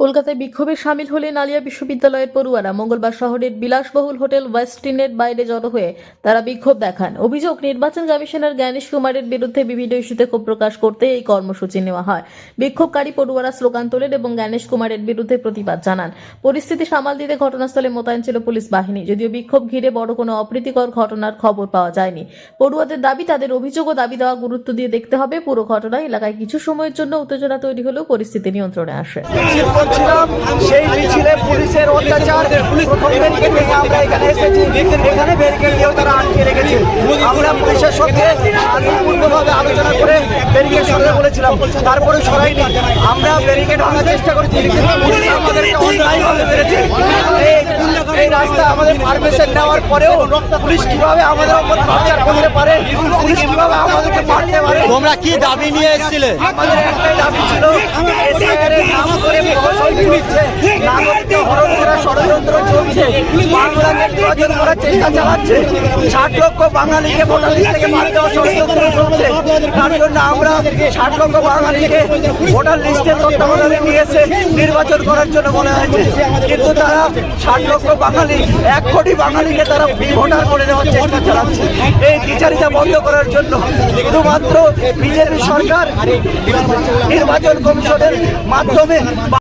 কলকাতায় বিক্ষোভে সামিল হলেন আলিয়া বিশ্ববিদ্যালয়ের পড়ুয়ারা। মঙ্গলবার শহরের বিলাসবহুল হোটেল ওয়েস্টিনের বাইরে জড়ো হয়ে তারা বিক্ষোভ দেখান। অভিযোগ, নির্বাচন কমিশনার জ্ঞানেশ কুমারের বিরুদ্ধে বিভিন্ন ইস্যুতে ক্ষোভ প্রকাশ করতে এই কর্মসূচি নেওয়া হয়। বিক্ষোভকারী পড়ুয়ারা স্লোগান তোলেন এবং জ্ঞানেশ কুমারের বিরুদ্ধে প্রতিবাদ জানান। পরিস্থিতি সামাল দিতে ঘটনাস্থলে মোতায়েন ছিল পুলিশ বাহিনী। যদিও বিক্ষোভ ঘিরে বড় কোনো অপ্রীতিকর ঘটনার খবর পাওয়া যায়নি। পড়ুয়াদের দাবি, তাদের অভিযোগ ও দাবি দেওয়া গুরুত্ব দিয়ে দেখতে হবে। পুরো ঘটনায় এলাকায় কিছু সময়ের জন্য উত্তেজনা তৈরি হলেও পরিস্থিতি নিয়ন্ত্রণে আসে। সেই মিছিলে পুলিশের অত্যাচার প্রথম ব্যারিকেড থেকে আমরা এখানে এসেছি, এখানে ব্যারিকেড দিয়েও তারা আটকে রেখেছে। আমরা পুলিশের সঙ্গে পূর্ণভাবে আলোচনা করে ব্যারিকেড সরাতে বলেছিলাম, তারপরে সরাইনি। আমরা ব্যারিকেড ভাঙার চেষ্টা করেছি, কিন্তু পুলিশ আমাদেরকে অন্যায়ভাবে মেরেছে। এই রাস্তা আমাদের পারমিশন নেওয়ার পরেও পুলিশ কিভাবে আমাদের উপর অত্যাচার করতে পারে, পুলিশ কিভাবে আমাদেরকে মারতে পারে। তোমরা কি দাবি নিয়ে এসেছিলে? আমাদের একটাই দাবি ছিল, এসআইআরের নাম করে প্রহসন চলছে, নাগরিককে হরণ করার ষড়যন্ত্র চলছে, বাংলাকে বিভাজন করার চেষ্টা চালাচ্ছে, 60 লক্ষ বাঙালিকে ভোটার লিস্ট থেকে বাদ দেওয়ার ষড়যন্ত্র চলছে। তার জন্য আমরা 60 লক্ষ বাঙালিকে ভোটার লিস্টের তত্ত্বাবধানে নিয়ে এসে নির্বাচন করার জন্য বলা হয়েছে, কিন্তু তারা 60 লক্ষ বাঙালি, 1 কোটি বাঙালিকে তারা ভোটার করে দেওয়ার চেষ্টা চালাচ্ছে। এই বিচারিতা বন্ধ করার জন্য শুধুমাত্র বিজেপি সরকার নির্বাচন কমিশনের মাধ্যমে